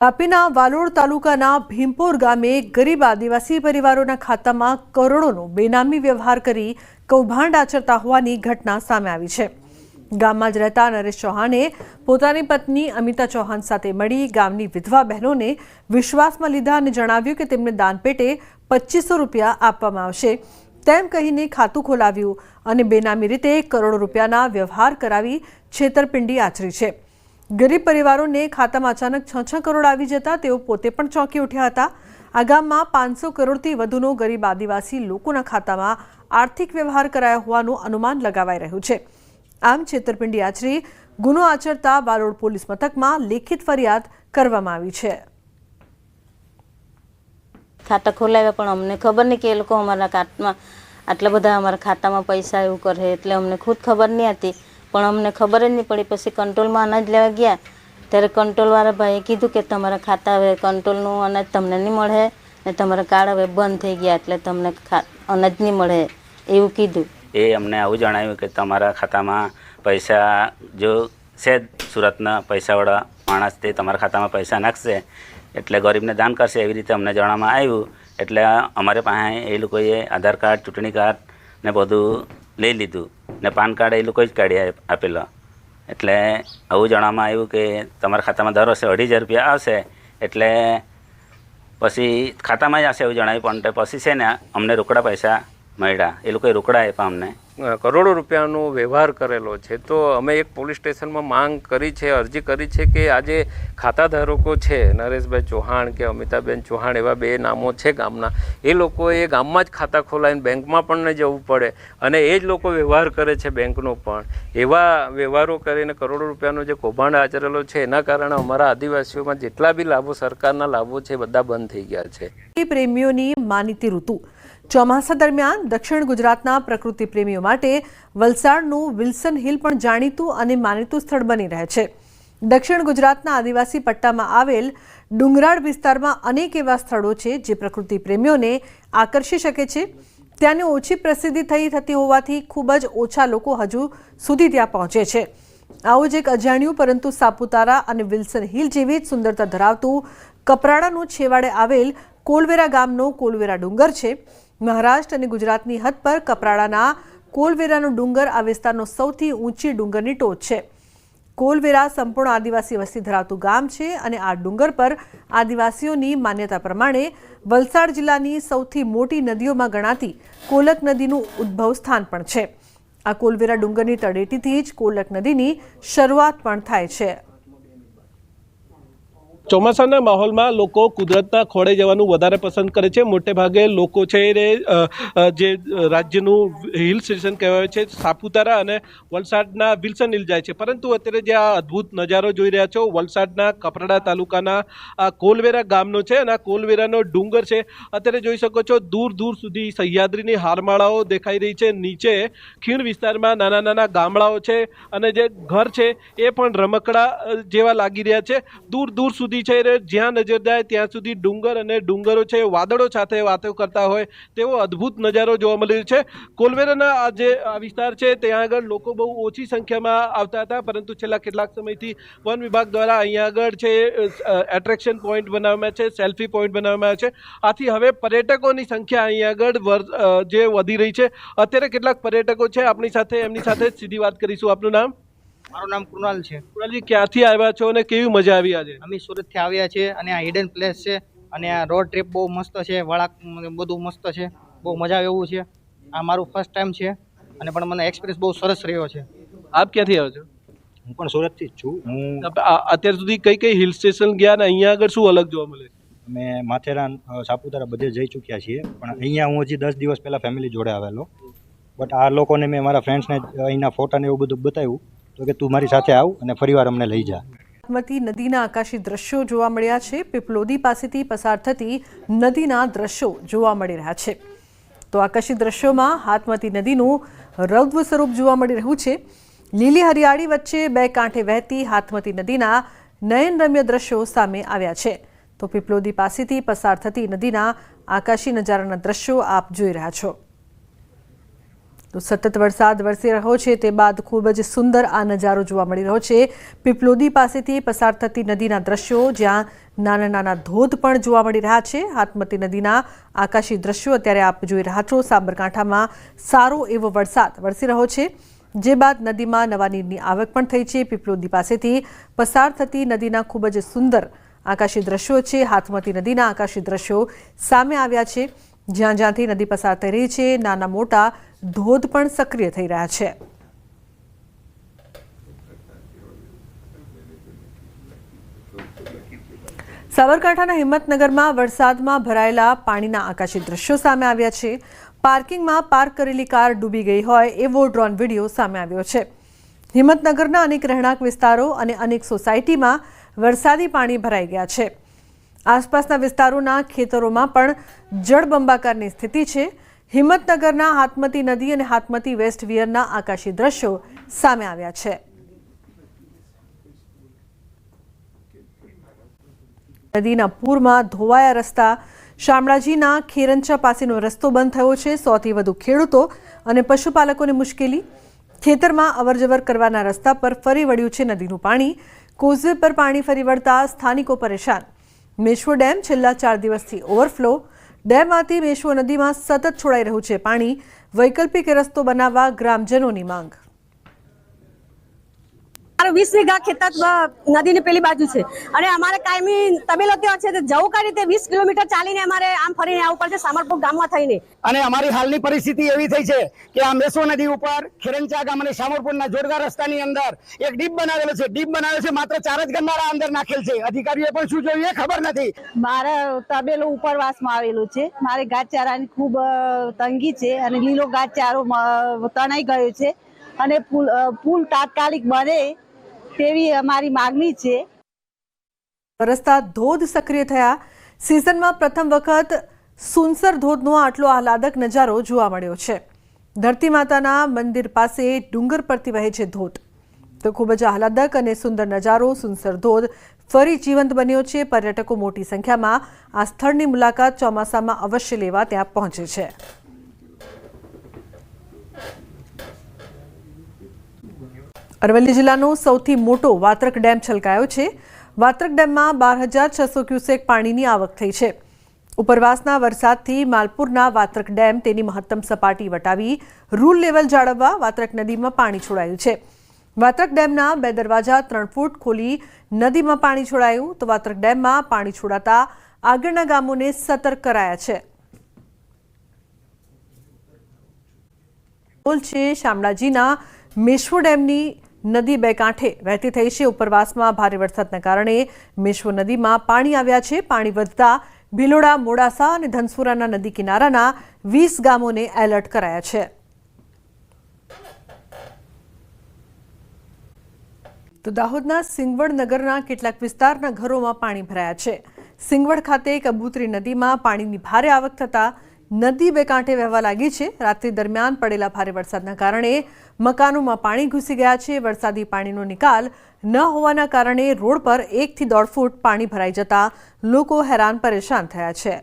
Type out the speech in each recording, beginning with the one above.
તાપીના વાલોડ તાલુકાના ભીમપોર ગામે ગરીબ આદિવાસી પરિવારોના ખાતામાં કરોડોનો બેનામી વ્યવહાર કરી કૌભાંડ આચરતા હોવાની ઘટના સામે આવી છે। ગામમાં જ રહેતા નરેશ ચૌહાણે પોતાની પત્ની અમિતા ચૌહાણ સાથે મળી ગામની વિધવા બહેનોને વિશ્વાસમાં લીધા અને જણાવ્યું કે તેમને દાન પેટે 2500 રૂપિયા આપવામાં આવશે તેમ કહીને ખાતું ખોલાવ્યું અને બેનામી રીતે કરોડો રૂપિયાના વ્યવહાર કરાવી છેતરપિંડી આચરી છે। गरीब परिवारों ने खाता में अचानक 6 करोड़ આવી જતા તેઓ પોતે પણ ચોંકી ઉઠ્યા હતા। આ ગામમાં 500 કરોડથી વધુનો ગરીબ આદિવાસી લોકોના ખાતામાં આર્થિક વ્યવહાર કરાયો હોવાનું અનુમાન લગાવાઈ રહ્યું છે। આમ છેતરપિંડી આચરી ગુનો આચરતા વાલોડ પોલીસ મથકમાં લેખિત ફરિયાદ કરવામાં આવી છે। खाता खोलाव्या पण अमने खबर नहीं कि ए लोको अमारा खातामां आटला बधा अमारा खातामां पैसा एवुं करे एटले अमने खुद खबर नहीं हती पण अमने खबर ज नहीं पड़ी। पछी कंट्रोलमां अनाज लेवा गया त्यारे कंट्रोलवाळा भाईए कीधुं के तमारा खाता हवे कंट्रोलनुं अनाज तमने नहीं मळे ने तमारा कार्ड हवे बंध थई गया एटले तमने अनाज नहीं मळे एवुं कीधुं। ए अमने आवुं जणाव्युं के तमारा खातामां पैसा जो छे सूरतना पैसावाळा माणस ते तमारा खातामां पैसा नाखशे एटले गरीबने दान करशे एवी रीते अमने जणाववामां आव्युं। एटले अमारे पासे ए लोकोए आधार कार्ड चूंटणी कार्ड ने बधुं लई लीधुं ने पान कार्ड ए लोकोए ज काढी आपेलो। एटले आवुं जणाववामां आव्युं के तमारा खातामां दर वर्षे 2500 रुपया आवशे एटले पछी खातामां ज आवशे एवुं जणाव्युं पण ते पछी छे ने अमने रोकड़ा पैसा मळ्या ए लोकोए रोकड़ा आप्या अमने करोड़ों रुपयानो व्यवहार करेलो छे। तो अमे एक पोलीस स्टेशन में मांग करी छे अरजी करी छे कि आजे खाताधारको छे नरेशभाई चौहाण के अमिताबेन चौहाण एवा बे नामो छे गामना ए लोकोए गाममां ज खाता खोलावीने बेंकमां पण न जवुं पड़े अने ए ज लोको व्यवहार करे छे बेंकनो पण एवा व्यवहारो करीने करोड़ों रुपयानो जे कौभांड आचरेलो छे एना कारणे अमारा आदिवासीओमां जेटला बी लाभो सरकारना लाभो छे बधा बंध थई गया छे। प्रेमीओनी मानीती ऋतु ચોમાસા દરમિયાન દક્ષિણ ગુજરાતના પ્રકૃતિ પ્રેમીઓ માટે વલસાડનું વિલ્સન હિલ પણ જાણીતું અને માનીતું સ્થળ બની રહે છે। દક્ષિણ ગુજરાતના આદિવાસી પટ્ટામાં આવેલ ડુંગરાળ વિસ્તારમાં અનેક એવા સ્થળો છે જે પ્રકૃતિ પ્રેમીઓને આકર્ષી શકે છે। ત્યાંની ઓછી પ્રસિદ્ધિ થતી હોવાથી ખૂબ જ ઓછા લોકો હજુ સુધી ત્યાં પહોંચે છે। આવું જ એક અજાણ્યું પરંતુ સાપુતારા અને વિલ્સન હિલ જેવી જ સુંદરતા ધરાવતું કપરાડાનું છેવાડે આવેલ કોલવેરા ગામનો કોલવેરા ડુંગર છે। મહારાષ્ટ્ર અને ગુજરાતની હદ પર કપરાડાના કોલવેરાનો ડુંગર આ વિસ્તારનો સૌથી ઊંચી ડુંગરની ટોચ છે। કોલવેરા સંપૂર્ણ આદિવાસી વસ્તી ધરાવતું ગામ છે અને આ ડુંગર પર આદિવાસીઓની માન્યતા પ્રમાણે વલસાડ જિલ્લાની સૌથી મોટી નદીઓમાં ગણાતી કોલક નદીનું ઉદ્ભવ સ્થાન પણ છે। આ કોલવેરા ડુંગરની તળેટીથી જ કોલક નદીની શરૂઆત પણ થાય છે। ચોમાસાના માહોલમાં લોકો કુદરતના ખોળે જવાનું વધારે પસંદ કરે છે। મોટે ભાગે લોકો છે જે રાજ્યનું હિલ સ્ટેશન કહેવાય છે સાપુતારા અને વલસાડના વિલ્સન હિલ જાય છે, પરંતુ અત્યારે જે આ અદ્ભુત નજારો જોઈ રહ્યા છો વલસાડના કપરાડા તાલુકાના આ કોલવેરા ગામનો છે અને આ કોલવેરાનો ડુંગર છે। અત્યારે જોઈ શકો છો દૂર દૂર સુધી સહ્યાદ્રીની હારમાળાઓ દેખાઈ રહી છે। નીચે ખીણ વિસ્તારમાં નાના નાના ગામડાઓ છે અને જે ઘર છે એ પણ રમકડા જેવા લાગી રહ્યા છે। દૂર દૂર સુધી જ્યાં નજર જાય ત્યાં સુધી ડુંગર અને ડુંગરો છે વાદળો સાથે વાતો કરતા હોય તેવો અદ્ભુત નજારો જોવા મળી રહ્યો છે। કોલવેરાના આ જે વિસ્તાર છે ત્યાં આગળ લોકો બહુ ઓછી સંખ્યામાં આવતા હતા, પરંતુ છેલ્લા કેટલાક સમયથી વન વિભાગ દ્વારા અહીંયા આગળ છે એટ્રેક્શન પોઈન્ટ બનાવવામાં છે, સેલ્ફી પોઈન્ટ બનાવવામાં આવે છે। આથી હવે પર્યટકોની સંખ્યા અહીંયા આગળ જે વધી રહી છે। અત્યારે કેટલાક પર્યટકો છે આપણી સાથે, એમની સાથે સીધી વાત કરીશું। આપનું નામ? મારું નામ કૃણાલ છે। કૃણાલજી, ક્યાંથી આવ્યા છો અને કેવી મજા આવી આજે? અમે સુરતથી આવ્યા છે અને આ હિડન પ્લેસ છે અને આ રોડ ટ્રીપ બહુ મસ્ત છે, વળાંક બધું મસ્ત છે, બહુ મજા આવે એવું છે। આ મારું ફર્સ્ટ ટાઈમ છે અને પણ મને એક્સપિરિયન્સ બહુ સરસ રહ્યો છે। આપ ક્યાંથી આવ્યો છો? હું પણ સુરતથી જ છું। હું અત્યાર સુધી કઈ હિલ સ્ટેશન ગયા ને અહીંયા આગળ શું અલગ જોવા મળે? અમે માથેરાન સાપુતારા બધે જઈ ચૂક્યા છીએ, પણ અહીંયા હું હજી 10 દિવસ પહેલાં ફેમિલી જોડે આવેલો, બટ આ લોકોને મેં મારા ફ્રેન્ડ્સને અહીંના ફોટાને એવું બધું બતાવ્યું તો કે તું મારી સાથે આવ અને ફરીવાર અમને લઈ જા। હાથમતી નદીના આકાશી દ્રશ્યો જોવા મળ્યા છે। પીપલોદી પાસેથી પસાર થતી નદીના દ્રશ્યો જોવા મળી રહ્યા છે। તો આકાશી દ્રશ્યોમાં હાથમતી નદીનું રૌદ્ર સ્વરૂપ જોવા મળી રહ્યું છે। લીલી હરિયાળી વચ્ચે બે કાંઠે વહેતી હાથમતી નદીના નયનરમ્ય દ્રશ્યો સામે આવ્યા છે। તો પીપલોદી પાસેથી પસાર થતી નદીના આકાશી નજારાના દ્રશ્યો આપ જોઈ રહ્યા છો। તો સતત વરસાદ વરસી રહ્યો છે તે બાદ ખૂબ જ સુંદર આ નજારો જોવા મળી રહ્યો છે પીપલોદી પાસેથી પસાર થતી નદીના દ્રશ્યો, જ્યાં નાના નાના ધોધ પણ જોવા મળી રહ્યા છે। હાથમતી નદીના આકાશી દ્રશ્યો અત્યારે આપ જોઈ રહ્યા છો। સાબરકાંઠામાં સારો એવો વરસાદ વરસી રહ્યો છે, જે બાદ નદીમાં નવા નીરની આવક પણ થઈ છે। પીપલોદી પાસેથી પસાર થતી નદીના ખૂબ જ સુંદર આકાશી દ્રશ્યો છે। હાથમતી નદીના આકાશી દ્રશ્યો સામે આવ્યા છે, જ્યાં જ્યાંથી નદી પસાર થઈ રહી છે નાના મોટા ધોધ પણ સક્રિય થઈ રહ્યા છે। સાબરકાંઠાના હિંમતનગરમાં વરસાદમાં ભરાયેલા પાણીના આકાશી દ્રશ્યો સામે આવ્યા છે। પાર્કિંગમાં પાર્ક કરેલી કાર ડૂબી ગઈ હોય એવો ડ્રોન વિડીયો સામે આવ્યો છે। હિંમતનગરના અનેક રહેણાંક વિસ્તારો અને અનેક સોસાયટીમાં વરસાદી પાણી ભરાઈ ગયા છે। આસપાસના વિસ્તારોના ખેતરોમાં પણ જળબંબાકારની સ્થિતિ છે। હિંમતનગરના હાથમતી નદી અને હાથમતી વેસ્ટ વિયરના આકાશી દ્રશ્યો સામે આવ્યા છે। નદીના પૂરમાં ધોવાયા રસ્તા। શામળાજીના ખેરંચા પાસેનો રસ્તો બંધ થયો છે। 100થી વધુ ખેડૂતો અને પશુપાલકોને મુશ્કેલી। ખેતરમાં અવરજવર કરવાના રસ્તા પર ફરી વળ્યું છે નદીનું પાણી। કોઝવે પર પાણી ફરી વળતા સ્થાનિકો પરેશાન। મેશ્વો ડેમ છેલ્લા 4 દિવસથી ઓવરફ્લો। ડેમમાંથી મેશ્વો નદીમાં સતત છોડાઈ રહ્યું છે પાણી। વૈકલ્પિક રસ્તો બનાવવા ગ્રામજનોની માંગ। 20 વીઘા ખેતર નદીની પેલી બાજુ છે અને અમારે કાયમી તબેલો ત્યાં છે, જવું કઈ રીતે 20 કિલોમીટર ચાલીને અમારે આમ ફરીને આવવું પડશે સામરપુર ગામમાં થઈને। અને અમારી હાલની પરિસ્થિતિ એવી થઈ છે કે આ મેસો નદી ઉપર ખેરંચા ગામ અને સામરપુરના જોરદાર રસ્તાની અંદર એક ડીપ બનાવેલો છે। ડીપ બનાવ્યો છે, માત્ર 4 જ ગંદારા અંદર નાખેલ છે। અધિકારીએ પણ શું જોયું એ ખબર નથી। મારે તબેલો ઉપરવાસમાં આવેલું છે, મારે ઘાસચારાની ખૂબ તંગી છે અને લીલો ઘાસચારો તણાઈ ગયો છે અને પુલ તાત્કાલિક બને તેવી અમારી માંગણી છે। વરસતા ધોધ સક્રિય થયા। સિઝનમાં પ્રથમ વખત સુનસર ધોધનો આટલો આહલાદક નજારો જોવા મળ્યો છે। ધરતી માતાના મંદિર પાસે ડુંગર પરથી વહે છે ધોધ, તો ખૂબ જ આહલાદક અને સુંદર નજારો સુનસર ધોધ ફરી જીવંત બન્યો છે। પર્યટકો મોટી સંખ્યામાં આ સ્થળની મુલાકાત ચોમાસામાં અવશ્ય લેવા ત્યાં પહોંચે છે। અરવલ્લી જિલ્લાનો સૌથી મોટો વાત્રક ડેમ છલકાયો છે। વાત્રક ડેમમાં 12,600 ક્યુસેક પાણીની આવક થઈ છે। ઉપરવાસના વરસાદથી માલપુરના વાત્રક ડેમ તેની મહત્તમ સપાટી વટાવી રૂલ લેવલ જાળવવા વાત્રક નદીમાં પાણી છોડાયું છે। વાત્રક ડેમના 2 દરવાજા 3 ફૂટ ખોલી નદીમાં પાણી છોડાયું, તો વાત્રક ડેમમાં પાણી છોડાતા આગળના ગામોને સતર્ક કરાયા છે। બોલ છે શામળાજીના મેશ્વો ડેમની નદી 2 કાંઠે વહેતી થઈ છે। ઉપરવાસમાં ભારે વરસાદના કારણે મેશ્વો નદીમાં પાણી આવ્યા છે। પાણી વધતા ભિલોડા, મોડાસા અને ધનસુરાના નદી કિનારાના 20 ગામોને એલર્ટ કરાયા છે। તો દાહોદના સિંગવડ નગરના કેટલાક વિસ્તારના ઘરોમાં પાણી ભરાયા છે। સિંગવડ ખાતે કબૂતરી નદીમાં પાણીની ભારે આવક થતાં નદી 2 કાંઠે વહેવા લાગી છે। રાત્રિ દરમિયાન પડેલા ભારે વરસાદના કારણે મકાનોમાં પાણી ઘૂસી ગયા છે। વરસાદી પાણીનો નિકાલ ન હોવાના કારણે રોડ પર 1 થી 1.5 ફૂટ પાણી ભરાઈ જતા લોકો હેરાન પરેશાન થયા છે।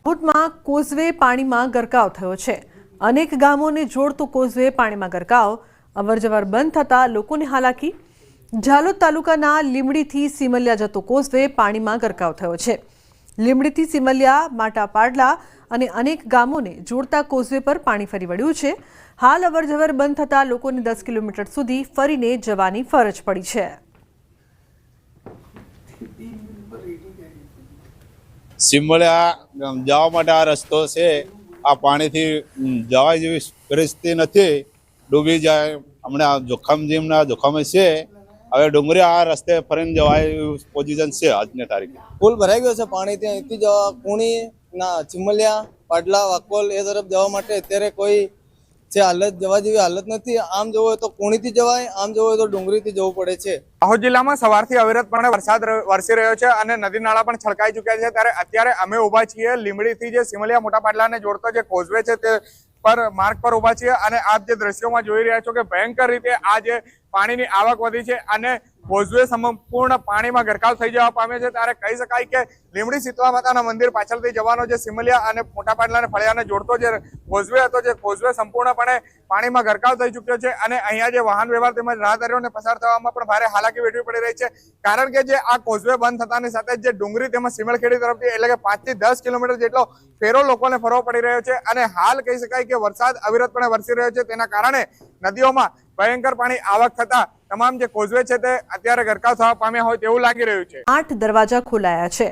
દાહોદમાં કોઝવે પાણીમાં ગરકાવ થયો છે। અનેક ગામોને જોડતો કોઝવે પાણીમાં ગરકાવ। અવરજવર બંધ થતાં લોકોને હાલાકી। ઝાલોદ તાલુકાના લીમડીથી સિમલિયા જતો કોઝવે પાણીમાં ગરકાવ થયો છે। લીમડીથી સિમલિયા, માટા પાડલા અને અનેક ગામોને જોડતા કોઝવે પર પાણી ફરી વળ્યું છે। હાલ અવરજવર બંધ થતાં લોકોને 10 કિલોમીટર સુધી ફરીને જવાની ફરજ પડી છે। સિમલિયા જવા માટે આ રસ્તો છે, આ પાણીથી જવા જેવી પરિસ્થિતિ નથી, ડૂબી જાય। હમણાં જોખમ જેમના જોખમ છે। હવે ડુંગરી આ રસ્તે ફરીને જવાય એવું પોઝિશન છે આજની તારીખે। પુલ ભરાઈ ગયો છે પાણી, ત્યાં અહીંથી જવા કુણી ના ચિમલિયા, પાટલા, વાકોલ એ તરફ જવા માટે અત્યારે કોઈ છે હાલત જવા જેવી હાલત નથી। આમ જવું હોય તો કુણીથી જવાય, આમ જવું હોય તો ડુંગરીથી જવું પડે છે। દાહોદ જિલ્લામાં સવારથી અવિરતપણે વરસાદ વરસી રહ્યો છે અને નદી નાળા પણ છલકાઈ ચૂક્યા છે। ત્યારે અત્યારે અમે ઊભા છીએ લીમડીથી જે સિમલિયા મોટા પાટલાને જોડતો જે કોઝવે છે તે પર માર્ગ પર ઊભા છીએ અને આપ જે દ્રશ્યોમાં જોઈ રહ્યા છો કે ભયંકર રીતે આ જે પાણીની આવક વધી છે અને કોઝવે સંપૂર્ણ પાણીમાં ગરકાવ થઈ જવા પામ્યો છે। ત્યારે કહી શકાય કે લીમડી શીતળા માતાના મંદિર પાછળથી જવાનો જે સિમલિયા અને મોટા પાટલા અને ફળિયાને જોડતો જે કોઝવે હતો, જે કોઝવે સંપૂર્ણપણે પાણીમાં ગરકાવ થઈ ચૂક્યો છે અને અહીંયા જે વાહન વ્યવહાર તેમજ રાહદારીઓને પસાર થવામાં પણ ભારે હાલાકી વેઠવી પડી રહી છે। કારણ કે જે આ કોઝવે બંધ થતાની સાથે જે ડુંગરી તેમજ સિમલખેડી તરફથી એટલે કે 5 થી 10 કિલોમીટર જેટલો ફેરો લોકોને ફરવો પડી રહ્યો છે અને હાલ કહી શકાય કે વરસાદ અવિરતપણે વરસી રહ્યો છે। તેના કારણે નદીઓમાં ભયંકર પાણી આવક થતા તમામ જે કોઝવે છે તે અત્યારે ગરકાવ થવા પામ્યા હોય તેવું લાગી રહ્યું છે। 8 દરવાજા ખોલાયા છે।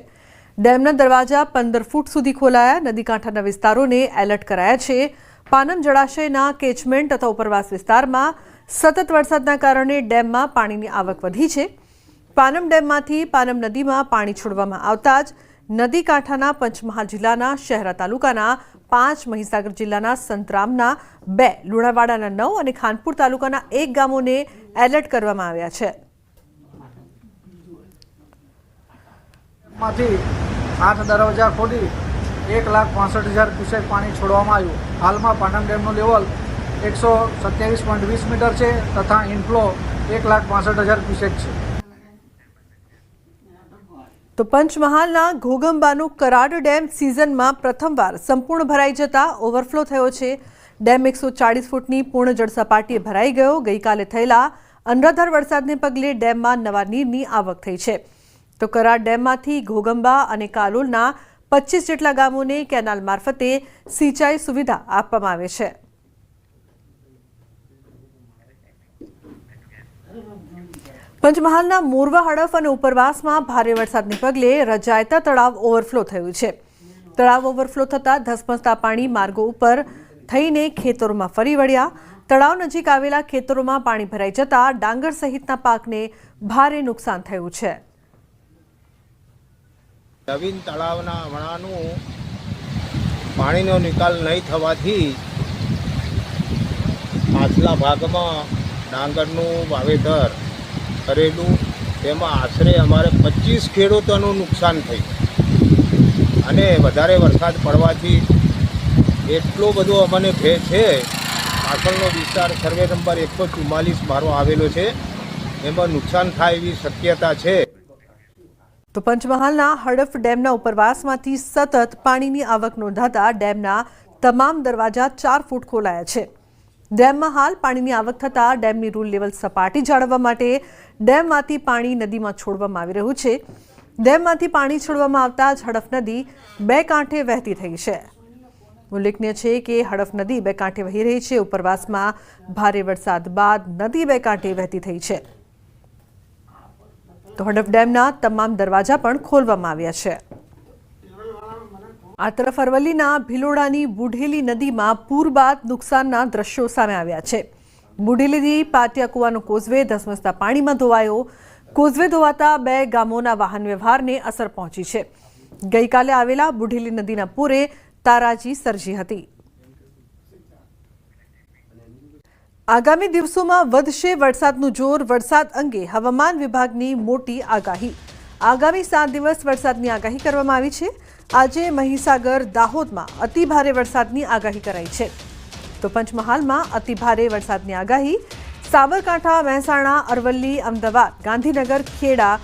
ડેમના દરવાજા 15 ફૂટ સુધી ખોલાયા। નદી કાંઠાના વિસ્તારોને એલર્ટ કરાયા છે। પાનમ જળાશયના કેચમેન્ટ તથા ઉપરવાસ વિસ્તારમાં સતત વરસાદના કારણે ડેમમાં પાણીની આવક વધી છે। પાનમ ડેમમાંથી પાનમ નદીમાં પાણી છોડવામાં આવતા જ નદી કાંઠાના પંચમહાલ જિલ્લાના શહેરા તાલુકાના 5, મહીસાગર જિલ્લાના સંતરામના 2, લુણાવાડાના 9 અને ખાનપુર તાલુકાના 1 ગામોને એલર્ટ કરવામાં આવ્યા છે। માંથી 8 દરવાજા ખોલી 1,65,000 ક્યુસેક પાણી છોડવામાં આવ્યું। હાલમાં પાનમ ડેમનું લેવલ 127.20 મીટર છે તથા ઇનફ્લો 1,65,000 ક્યુસેક છે। તો પંચમહાલના ઘોગંબાનું કરાડ ડેમ સિઝનમાં પ્રથમવાર સંપૂર્ણ ભરાઈ જતા ઓવરફ્લો થયો છે। ડેમ 140 ફૂટની પૂર્ણ જળસપાટીએ ભરાઈ ગયો। ગઈકાલે થયેલા અનરાધાર વરસાદને પગલે ડેમમાં નવા નીરની આવક થઈ છે। તો કરાડ ડેમમાંથી ઘોગંબા અને કાલોલના 25 જેટલા ગામોને કેનાલ મારફતે સિંચાઈ સુવિધા આપવામાં આવે છે। પંચમહાલના મોરવા હડફ અને ઉપરવાસમાં ભારે વરસાદને પગલે રજાયતા તળાવ ઓવરફ્લો થયું છે। તળાવ ઓવરફ્લો થતાં ધસમસતા પાણી માર્ગો ઉપર થઈને ખેતરોમાં ફરી વળ્યા। તળાવ નજીક આવેલા ખેતરોમાં પાણી ભરાઈ જતા ડાંગર સહિતના પાકને ભારે નુકસાન થયું છે। નવીન તળાવના વણાનું પાણીનો નિકાલ નહીં થવાથી પાછલા ભાગમાં ડાંગરનું વાવેતર કરેલું તેમાં આશરે અમારે 25 ખેડૂતોનું નુકસાન થયું અને વધારે વરસાદ પડવાથી એટલો બધો અમને ભય છે। પાછળનો વિસ્તાર સર્વે નંબર 144 મારો આવેલો છે, એમાં નુકસાન થાય એવી શક્યતા છે। તો પંચમહાલના હડફ ડેમના ઉપરવાસમાંથી સતત પાણીની આવક નોંધાતા ડેમના તમામ દરવાજા 4 ફૂટ ખોલાયા છે। ડેમમાં હાલ પાણીની આવક થતાં ડેમની રૂલ લેવલ સપાટી જાળવવા માટે ડેમમાંથી પાણી નદીમાં છોડવામાં આવી રહ્યું છે। ડેમમાંથી પાણી છોડવામાં આવતા જ હડફ નદી 2 કાંઠે વહેતી થઈ છે। ઉલ્લેખનીય છે કે હડફ નદી 2 કાંઠે વહી રહી છે। ઉપરવાસમાં ભારે વરસાદ બાદ નદી 2 કાંઠે વહેતી થઈ છે। તો હડફ ડેમના તમામ દરવાજા પણ ખોલવામાં આવ્યા છે। આ તરફ અરવલ્લીના ભિલોડાની બુઢેલી નદીમાં પૂર બાદ નુકસાનના દ્રશ્યો સામે આવ્યા છે। બુઢેલીથી પાટિયા કુવાનો કોઝવે ધસમસતા પાણીમાં ધોવાયો। કોઝવે ધોવાતા 2 ગામોના વાહન વ્યવહારને અસર પહોંચી છે। ગઈકાલે આવેલા બુઢેલી નદીના પૂરે તારાજી સર્જી હતી। આગામી દિવસોમાં વધશે વરસાદનું જોર। વરસાદ અંગે હવામાન વિભાગની મોટી આગાહી। આગામી 7 દિવસ વરસાદની આગાહી કરવામાં આવી છે। આજે મહીસાગર, દાહોદમાં અતિભારે વરસાદની આગાહી કરાઈ છે। તો પંચમહાલમાં અતિભારે વરસાદની આગાહી। સાબરકાંઠા, મહેસાણા, અરવલ્લી, અમદાવાદ, ગાંધીનગર, ખેડા,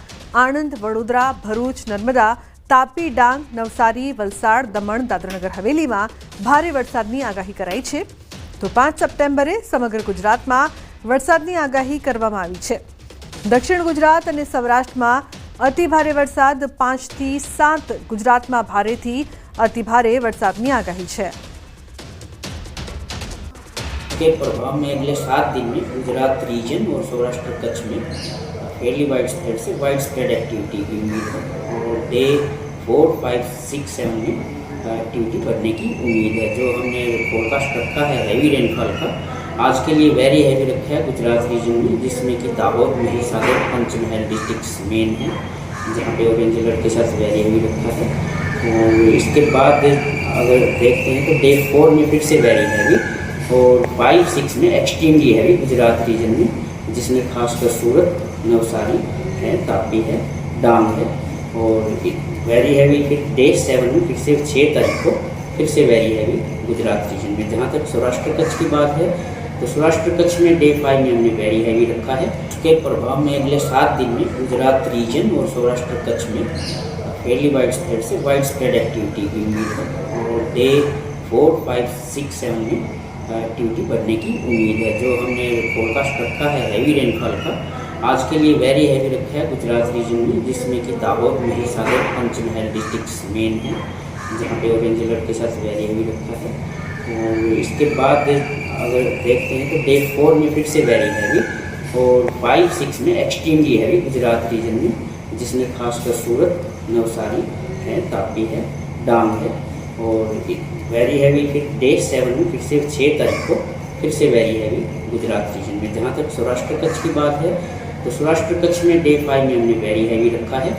આણંદ, વડોદરા, ભરૂચ, નર્મદા, તાપી, ડાંગ, નવસારી, વલસાડ, દમણ, દાદરાનગર હવેલીમાં ભારે વરસાદની આગાહી કરાઈ છે। તો 5 સપ્ટેમ્બરે સમગ્ર ગુજરાતમાં વરસાદની આગાહી કરવામાં આવી છે। દક્ષિણ ગુજરાત અને સૌરાષ્ટ્રમાં અતિભારે વરસાદ, 5 થી 7 ગુજરાતમાં ભારેથી અતિભારે વરસાદની આગાહી છે। के प्रभाव में अगले 7 दिन में गुजरात रीजन और सौराष्ट्र कच्छ में फेयरली वाइड स्प्रेड से वाइड स्प्रेड एक्टिविटी की उम्मीद है और डे 4, 5, 6, 7 में एक्टिविटी बढ़ने की उम्मीद है। जो हमने फोरकास्ट रखा है हैवी रेनफॉल का, आज के लिए वेरी हैवी रखा है गुजरात रीजन में, जिसमें कि दाहोद, महीसागर, पंचमहल डिस्ट्रिक्ट्स मेन हैं, जहाँ पे ऑरेंज अलर्ट के साथ वेरी हैवी रखा है। और इसके बाद अगर देखते हैं तो डे 4 में फिर से वेरी हैवी और 5, 6 में एक्सट्रीमली हैवी गुजरात रीजन में, जिसमें खासकर सूरत, नवसारी है, तापी है, डांग है। और वेरी हैवी फिर डे 7 में फिर से 6 तारीख को फिर से वेरी हैवी गुजरात रीजन में। जहाँ तक सौराष्ट्र कच्छ की बात है तो सौराष्ट्र कच्छ में डे 5 में हमने वेरी हैवी रखा है। इसके प्रभाव में अगले 7 दिन में गुजरात रीजन और सौराष्ट्र कच्छ में फेयरली वाइड स्प्रेड से वाइड स्प्रेड एक्टिविटी की उम्मीद है और डे 4, 5, 6, 7 में एक्टिविटी बढ़ने की उम्मीद है। जो हमने फोरकास्ट रखा है हैवी रेनफॉल का, आज के लिए वेरी हैवी रखा है गुजरात रीजन में, जिसमें कि दाहोद, महिसागर, पंचमहल डिस्ट्रिक्ट्स मेन हैं, जहाँ पे ऑरेंज अलर्ट के साथ वेरी हैवी रखा है। और इसके बाद अगर देखते हैं तो डे 4 में फिर से वेरी हैवी और 5, 6 में एक्सट्रीमली हैवी गुजरात रीजन में, जिसमें खासकर सूरत, नवसारी है, तापी है, डांग है। और वेरी हैवी फिर डे 7 में फिर से 6 तारीख को फिर से वेरी हैवी गुजरात रीजन में। जहाँ तक सौराष्ट्र कच्छ की बात है तो सौराष्ट्र कच्छ में डे 5 में हमने वेरी हैवी रखा है